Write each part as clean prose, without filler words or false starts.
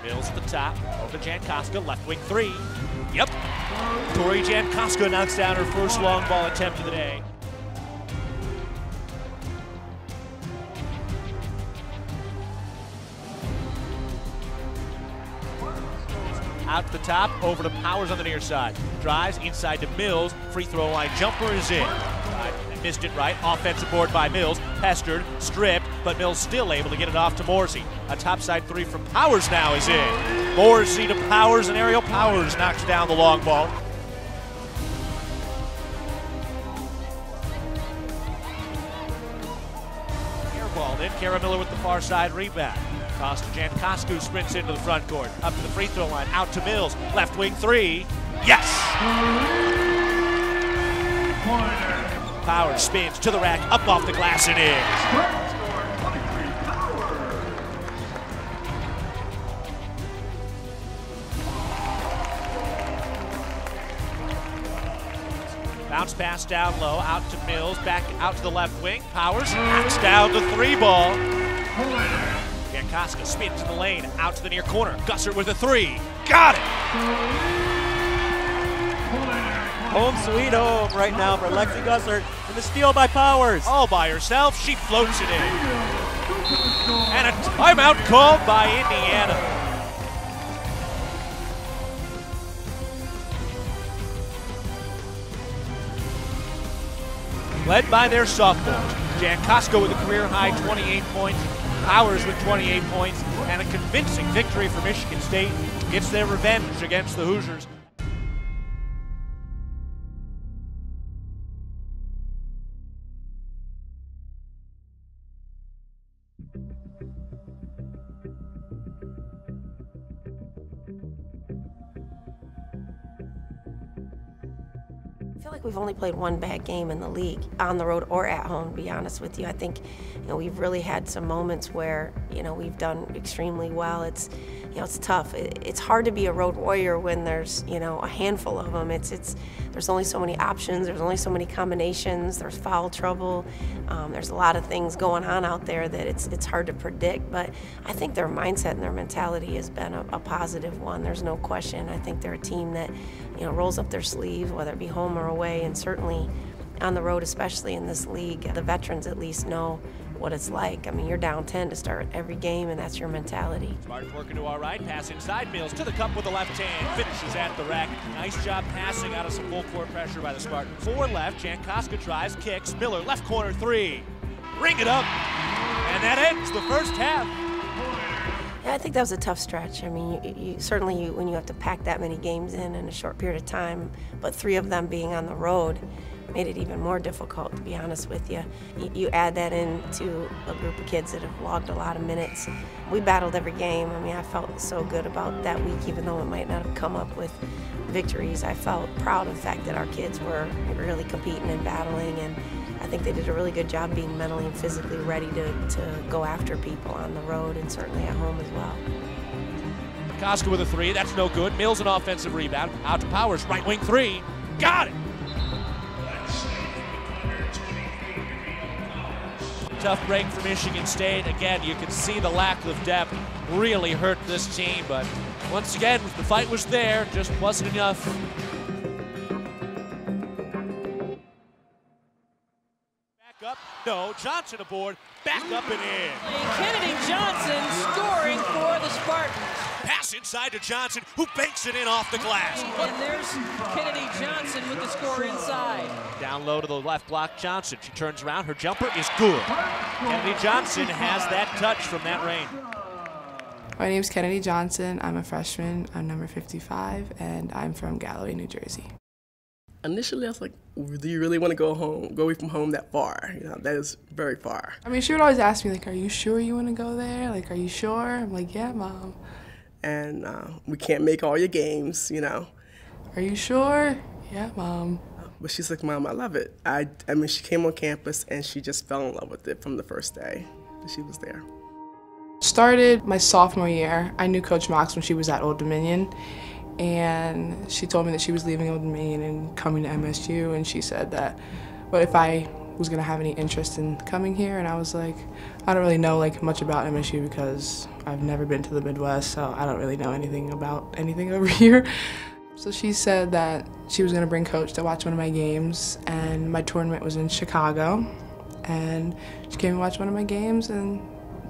Mills at the top, over to Jankoska, left wing three. Yep. Tori Jankoska knocks down her first long ball attempt of the day. Out to the top, over to Powers on the near side. Drives inside to Mills, free throw line jumper is in. Missed it right, offensive board by Mills, pestered, stripped, but Mills still able to get it off to Morsey. A topside three from Powers now is in. Morsey to Powers, and Ariel Powers knocks down the long ball. Airballed in, Kara Miller with the far side rebound. Toss to Jankoska, who sprints into the front court. Up to the free throw line, out to Mills, left wing three. Yes! Powers spins to the rack, up off the glass and in. Bounce pass down low, out to Mills, back out to the left wing. Powers knocks down the three ball. Jankoska spins in the lane, out to the near corner. Gusser with a three. Got it! Home sweet home right now for Lexi Gusser, and the steal by Powers. All by herself, she floats it in. And a timeout called by Indiana. Led by their sophomores, Jankoska with a career-high 28 points, Powers with 28 points, and a convincing victory for Michigan State. Gets their revenge against the Hoosiers. I feel like we've only played one bad game in the league, on the road or at home, to be honest with you. I think, we've really had some moments where, we've done extremely well. It's tough. It's hard to be a road warrior when there's, a handful of them. There's only so many options. There's only so many combinations. There's foul trouble. There's a lot of things going on out there that it's hard to predict. But I think their mindset and their mentality has been a positive one. There's no question. I think they're a team that, rolls up their sleeves, whether it be home or away, and certainly on the road, especially in this league, the veterans at least know what it's like. I mean, you're down 10 to start every game, and that's your mentality. Spartans working to our right, pass inside, Mills to the cup with the left hand, finishes at the rack. Nice job passing out of some full court pressure by the Spartans. 4 left, Jankoska drives, kicks, Miller left corner three. Ring it up, and that ends the first half. Yeah, I think that was a tough stretch. I mean, certainly when you have to pack that many games in a short period of time, but 3 of them being on the road made it even more difficult, to be honest with you. You add that into a group of kids that have logged a lot of minutes. We battled every game. I mean, I felt so good about that week, even though it might not have come up with victories. I felt proud of the fact that our kids were really competing and battling, and I think they did a really good job being mentally and physically ready to go after people on the road and certainly at home as well. Koska with a three, that's no good. Mills an offensive rebound, out to Powers, right wing three, got it! Tough break for Michigan State. Again, you can see the lack of depth really hurt this team, but once again, the fight was there, just wasn't enough. Back up, no, Johnson aboard, back up and in. Kennedy Johnson scoring for the Spartans. Pass inside to Johnson, who banks it in off the glass. And there's Kennedy Johnson with the score inside. Down low to the left block, Johnson. She turns around, her jumper is good. Kennedy Johnson has that touch from that range. My name's Kennedy Johnson. I'm a freshman. I'm number 55, and I'm from Galloway, New Jersey. Initially, I was like, do you really want to go away from home that far? That is very far. I mean, she would always ask me, like, are you sure you want to go there? Like, are you sure? I'm like, yeah, Mom. And we can't make all your games, Are you sure? Yeah, Mom. But she's like, Mom, I love it. I mean, she came on campus and she just fell in love with it from the first day that she was there. Started my sophomore year. I knew Coach Mox when she was at Old Dominion, and she told me that she was leaving Old Dominion and coming to MSU, and she said that, what if I was going to have any interest in coming here, and I was like, I don't really know like much about MSU because I've never been to the Midwest, so I don't really know anything about anything over here. So she said that she was going to bring Coach to watch one of my games, and my tournament was in Chicago, and she came and watched one of my games, and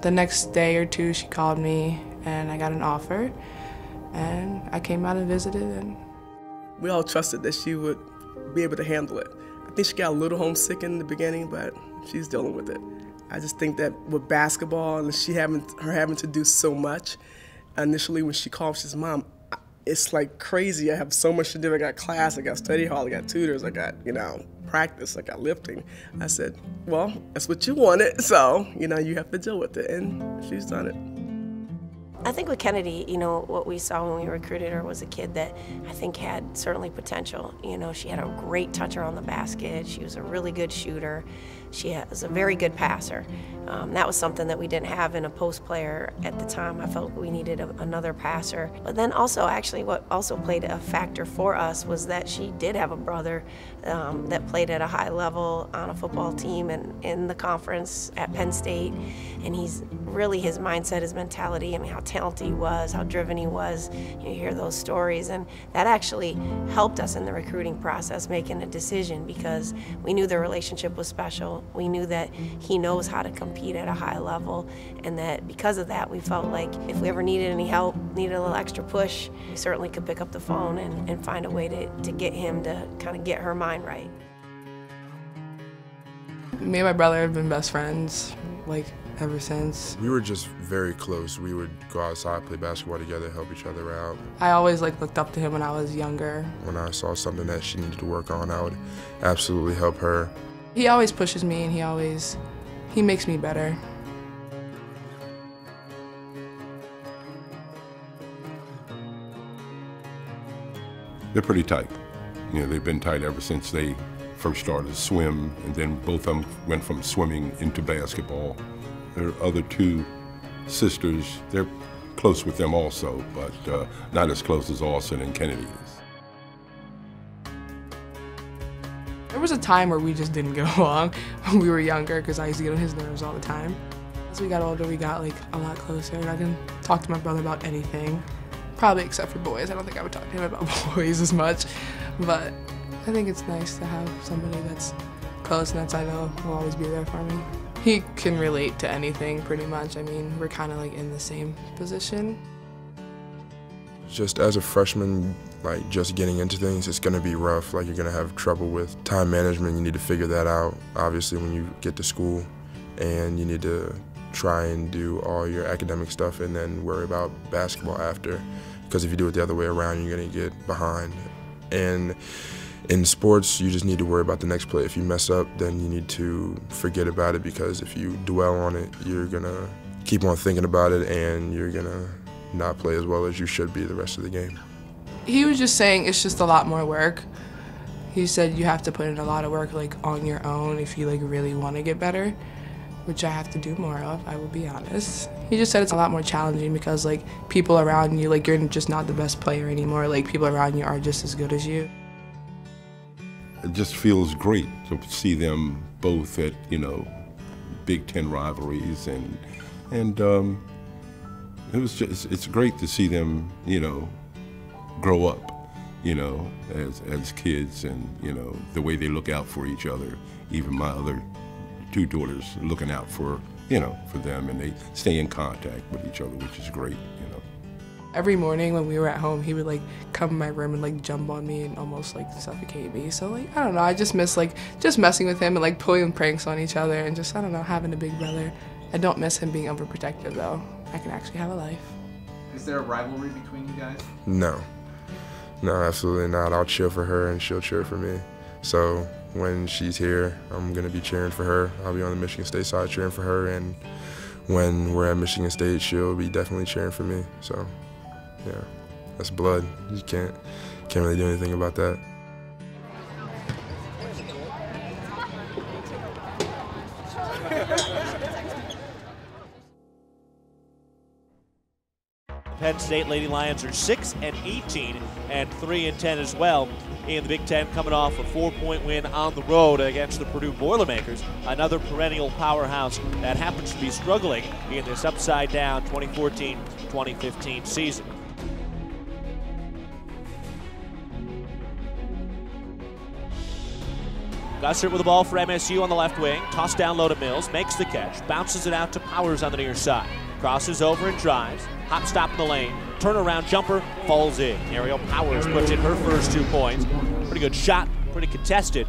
the next day or two she called me and I got an offer, and I came out and visited. And we all trusted that she would be able to handle it. I think she got a little homesick in the beginning, but she's dealing with it. I just think that with basketball and her having to do so much, initially when she called, she says, "Mom, it's like crazy. I have so much to do. I got class, I got study hall, I got tutors, I got, practice, I got lifting." I said, well, that's what you wanted, so, you have to deal with it, and she's done it. I think with Kennedy, what we saw when we recruited her was a kid that I think had certainly potential. She had a great toucher on the basket. She was a really good shooter. She was a very good passer. That was something that we didn't have in a post player at the time. I felt we needed another passer. But then also, actually, what also played a factor for us was that she did have a brother that played at a high level on a football team and in the conference at Penn State. And he's really, his mindset, his mentality, how talented he was, how driven he was. You hear those stories, and that actually helped us in the recruiting process making a decision because we knew the relationship was special. We knew that he knows how to compete at a high level, and that because of that, we felt like if we ever needed any help, needed a little extra push, we certainly could pick up the phone and find a way to get him to kind of get her mind right. Me and my brother have been best friends, ever since. We were just very close. We would go outside, play basketball together, help each other out. I always looked up to him when I was younger. When I saw something that she needed to work on, I would absolutely help her. He always pushes me, and he makes me better. They're pretty tight. They've been tight ever since they first started to swim, and then both of them went from swimming into basketball. Their other two sisters, they're close with them also, but not as close as Austin and Kennedy is. There was a time where we just didn't get along when we were younger because I used to get on his nerves all the time. As we got older, we got a lot closer, and I didn't talk to my brother about anything, probably except for boys. I don't think I would talk to him about boys as much, but I think it's nice to have somebody that's close and that I know will always be there for me. He can relate to anything pretty much. We're kind of in the same position. Just as a freshman, just getting into things, it's going to be rough. You're going to have trouble with time management. You need to figure that out, obviously, when you get to school, and you need to try and do all your academic stuff and then worry about basketball after, because if you do it the other way around, you're going to get behind. And in sports, you just need to worry about the next play. If you mess up, then you need to forget about it, because if you dwell on it, you're going to keep on thinking about it, and you're going to not play as well as you should be the rest of the game. He was just saying it's just a lot more work. He said you have to put in a lot of work on your own if you really want to get better, which I have to do more of, I will be honest. He just said it's a lot more challenging because people around you, you're just not the best player anymore. People around you are just as good as you. It just feels great to see them both at, Big Ten rivalries, and it's great to see them, grow up, as kids, and, the way they look out for each other. Even my other two daughters looking out for them, and they stay in contact with each other, which is great, Every morning when we were at home, he would come in my room and jump on me and almost suffocate me. So I don't know, I just miss just messing with him and pulling pranks on each other and just, I don't know, having a big brother. I don't miss him being overprotective though. I can actually have a life. Is there a rivalry between you guys? No, absolutely not. I'll cheer for her and she'll cheer for me. So when she's here, I'm gonna be cheering for her. I'll be on the Michigan State side cheering for her, and when we're at Michigan State, she'll be definitely cheering for me. So yeah, that's blood. You can't really do anything about that. Penn State Lady Lions are 6-18 and 3-10 as well in the Big Ten, coming off a 4-point win on the road against the Purdue Boilermakers, another perennial powerhouse that happens to be struggling in this upside-down 2014-2015 season. Gussert with the ball for MSU on the left wing. Toss down low to Mills. Makes the catch. Bounces it out to Powers on the near side. Crosses over and drives. Hop stop in the lane. Turnaround jumper. Falls in. Ariel Powers puts in her first 2 points. Pretty good shot. Pretty contested.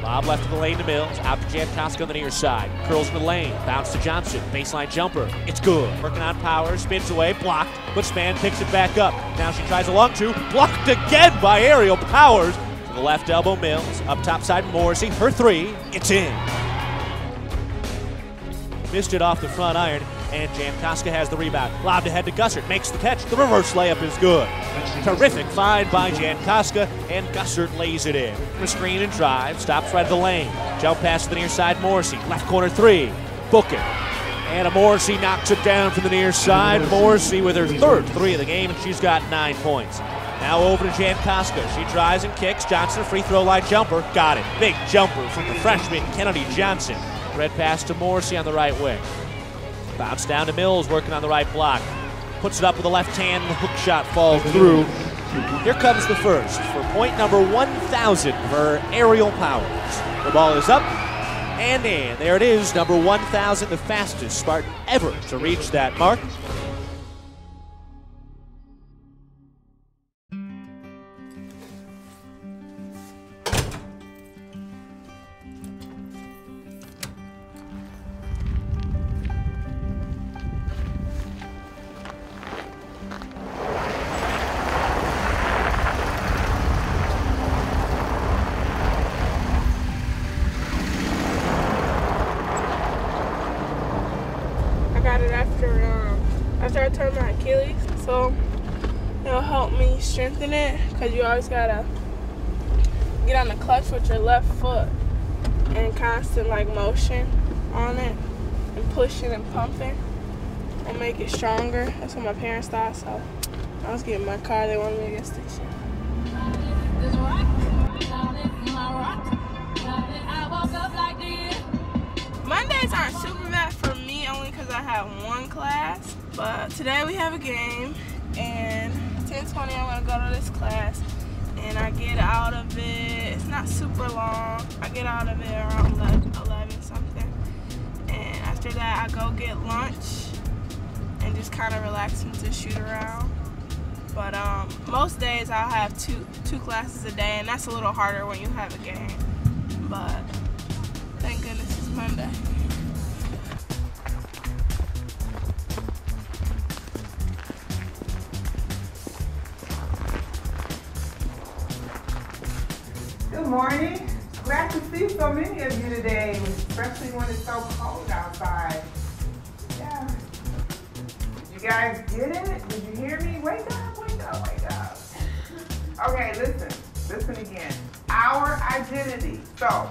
Lob left of the lane to Mills. Out to Jankowski on the near side. Curls in the lane. Bounce to Johnson. Baseline jumper. It's good. Working on Powers. Spins away. Blocked. But Spann picks it back up. Now she tries a long two. Blocked again by Ariel Powers. To the left elbow, Mills. Up top side, Morrissey. Her three. It's in. Missed it off the front iron. And Jankowski has the rebound. Lobbed ahead to Gussert. Makes the catch. The reverse layup is good. Terrific find by Jankowski, and Gussert lays it in. The screen and drive. Stops right at the lane. Jump pass to the near side, Morrissey. Left corner three. Book it. And Morrissey knocks it down from the near side. Morrissey with her third three of the game, and she's got 9 points. Now over to Jankowski. She drives and kicks. Johnson, free throw line jumper. Got it. Big jumper from the freshman, Kennedy Johnson. Red pass to Morrissey on the right wing. Bounce down to Mills, working on the right block. Puts it up with the left hand, the hook shot falls through. Here comes the first for point number 1,000 for Ariel Powers. The ball is up and in. There it is, number 1,000, the fastest Spartan ever to reach that mark. After I tore my Achilles, so it'll help me strengthen it, because you always gotta get on the clutch with your left foot and constant like motion on it and pushing and pumping will make it stronger. That's what my parents thought, so I was getting my car. They wanted me to get station. Mondays aren't super bad for me, only because I have one class. But today we have a game, and 10:20 I'm gonna go to this class, and I get out of it. It's not super long. I get out of it around 11 something, and after that I go get lunch and just kind of relax and just shoot around. But most days I'll have two classes a day, and that's a little harder when you have a game. But thank goodness it's Monday. Good morning. Glad to see so many of you today, especially when it's so cold outside. Yeah. Did you guys get it? Did you hear me? Wake up, wake up, wake up. Okay, listen again. Our identity. So,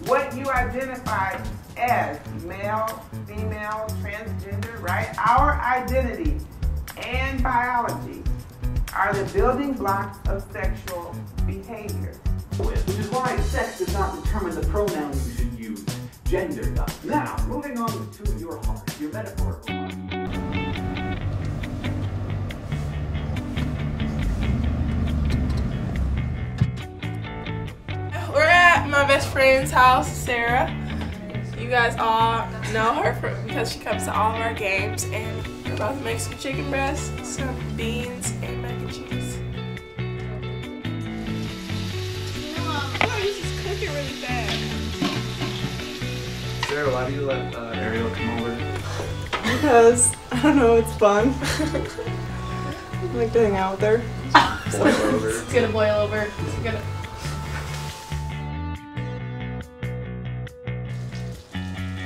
what you identify as male, female, transgender, right? Our identity and biology are the building blocks of sexual behavior. Which is why sex does not determine the pronoun you should use. Gender does. Now, moving on to your heart, your metaphorical heart. We're at my best friend's house, Sarah. You guys all know her because she comes to all of our games, and we're about to make some chicken breasts, some beans, and mac and cheese. It really fast. Sarah, why do you let Ariel come over? Because, I don't know, it's fun. I like to hang out with her. Boil over. It's gonna boil over. It's gonna...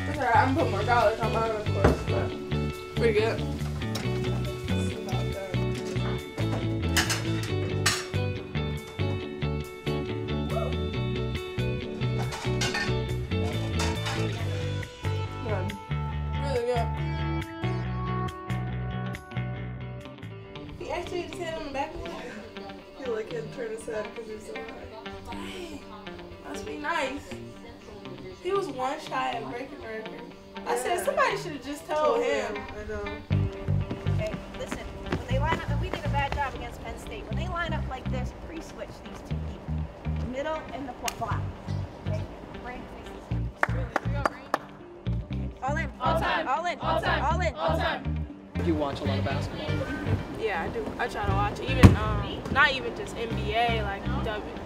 That's alright, I'm gonna put more garlic on mine, of course, but pretty good. hit him in the back of the head? He like had turned his head because he was so high. Dang, must be nice. He was one shy of breaking record. I said somebody should have just told him. I know. Okay, listen. When they line up, and we did a bad job against Penn State. When they line up like this, pre-switch these two people, middle and the block. Okay, brain faces. All in. All time. All in. All time. All in. All time. Do you watch a lot of basketball? Yeah, I do. I try to watch even, not even just NBA, like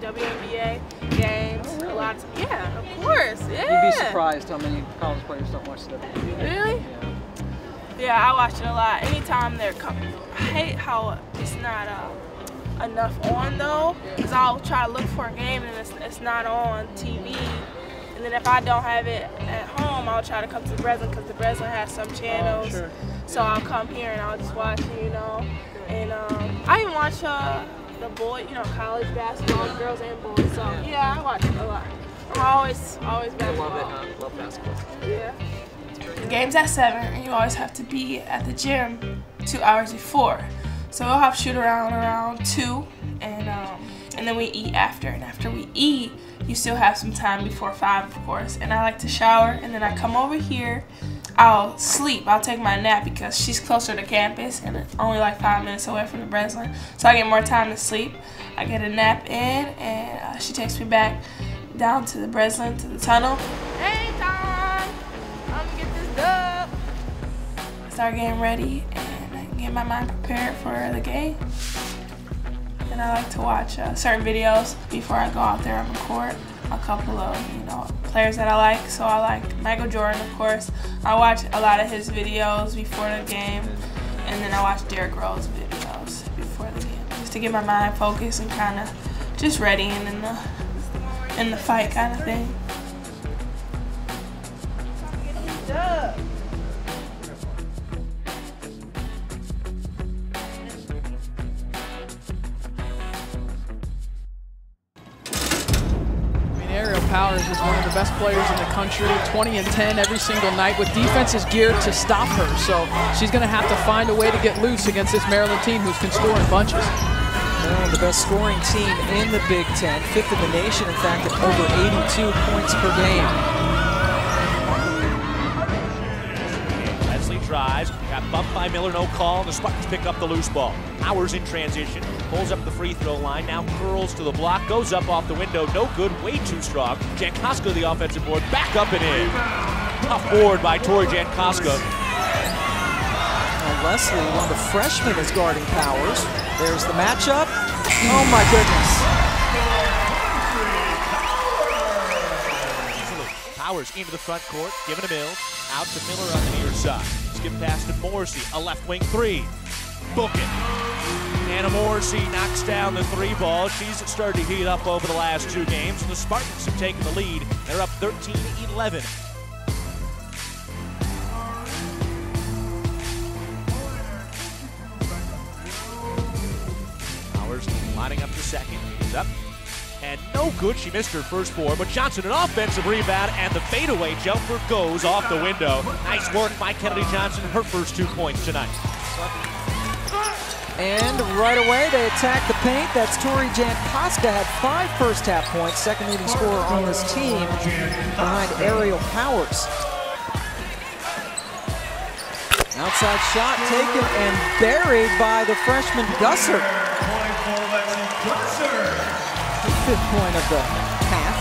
WNBA games. Oh, really? A lot of, yeah, of course. Yeah. You'd be surprised how many college players don't watch the WNBA. Really? Yeah. Yeah, I watch it a lot. Anytime they're coming, I hate how it's not enough on though, because I'll try to look for a game and it's not on TV. And then if I don't have it at home, I'll try to come to the Breslin because the Breslin has some channels. Sure. So I'll come here and I'll just watch it, you know. And I even watch the boy, you know, college basketball, girls and boys. So yeah, I watch it a lot. I'm always basketball. I love it, huh? Love basketball. Yeah. The game's at 7, and you always have to be at the gym 2 hours before. So we'll have to shoot around 2, and then we eat after. And after we eat, you still have some time before 5, of course. And I like to shower, and then I come over here. I'll sleep. I'll take my nap because she's closer to campus and it's only like 5 minutes away from the Breslin. So I get more time to sleep. I get a nap in, and she takes me back down to the Breslin, to the tunnel. Hey, Tom! I'm gonna get this dub. Start getting ready and get my mind prepared for the game. And I like to watch certain videos before I go out there on the court. A couple of, you know, players that I like. So I like Michael Jordan, of course. I watch a lot of his videos before the game. And then I watch Derrick Rose videos before the game. Just to get my mind focused and kind of just ready and in the fight kind of thing. Aerial Powers is one of the best players in the country, 20 and 10 every single night with defenses geared to stop her. So she's going to have to find a way to get loose against this Maryland team who can score in bunches. Maryland, the best scoring team in the Big Ten, 5th in the nation, in fact, at over 82 points per game. Leslie tries, got bumped by Miller, no call, and the Spartans pick up the loose ball. Powers in transition, pulls up the free throw line, now curls to the block, goes up off the window, no good, way too strong. Jankowska, the offensive board, back up and in. Tough board by Tori Jankowska. Leslie, one of the freshmen, is guarding Powers. There's the matchup. Oh my goodness. Powers into the front court, giving to Mills, out to Miller on the near side. Skip pass to Morrissey, a left wing 3. Book it. Anna Morrissey knocks down the 3 ball. She's started to heat up over the last 2 games, and the Spartans have taken the lead. They're up 13-11. Powers lining up the second. He's up. And no good. She missed her first 4, but Johnson, an offensive rebound, and the fadeaway jumper goes off the window. Nice work by Kennedy Johnson, her first 2 points tonight. And right away they attack the paint. That's Tori Jankowska, had 5 first-half points, second leading scorer on this team, behind Aerial Powers. Outside shot taken and buried by the freshman Gusser. 5th point of the half.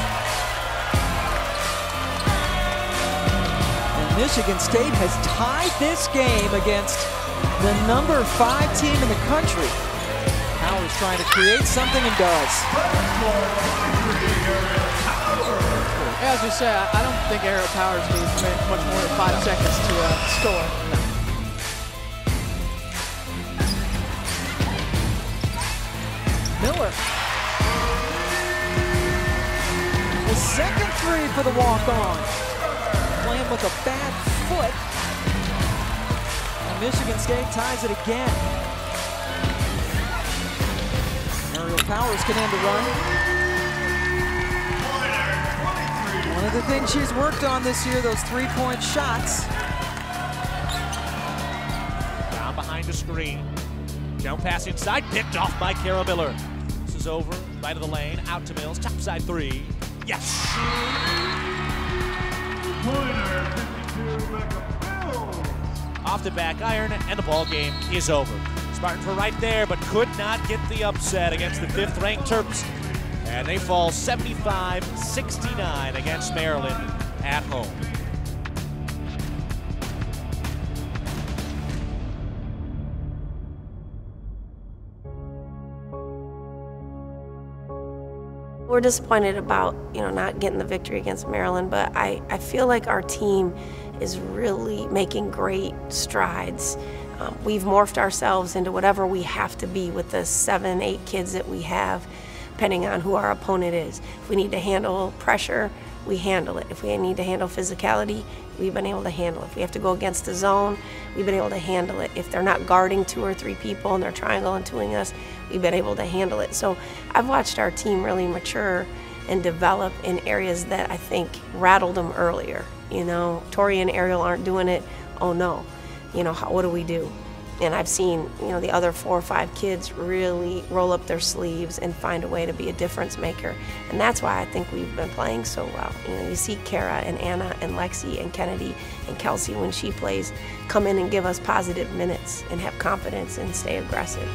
And Michigan State has tied this game against the number 5 team in the country. Powers trying to create something and does. As you say, I don't think Aerial Powers needs much more than 5 seconds to score. No. Miller. The second 3 for the walk-on. Playing with a bad foot. And Michigan State ties it again. Aerial Powers can end the run. One of the things she's worked on this year, those 3-point shots. Down behind the screen. Down pass inside, picked off by Kara Miller. This is over, right of the lane, out to Mills, top side three. Yes! Off the back iron, and the ball game is over. Spartans were right there, but could not get the upset against the 5th-ranked Terps. And they fall 75-69 against Maryland at home. We're disappointed about, not getting the victory against Maryland, but I feel like our team is really making great strides. We've morphed ourselves into whatever we have to be with the 7, 8 kids that we have, depending on who our opponent is. If we need to handle pressure, we handle it. If we need to handle physicality, we've been able to handle it. If we have to go against the zone, we've been able to handle it. If they're not guarding 2 or 3 people and they're triangle and twoing us, we've been able to handle it. So I've watched our team really mature and develop in areas that I think rattled them earlier. Tori and Ariel aren't doing it, oh no. What do we do? And I've seen, the other 4 or 5 kids really roll up their sleeves and find a way to be a difference maker. And that's why I think we've been playing so well. You see Kara and Anna and Lexi and Kennedy and Kelsey when she plays come in and give us positive minutes and have confidence and stay aggressive.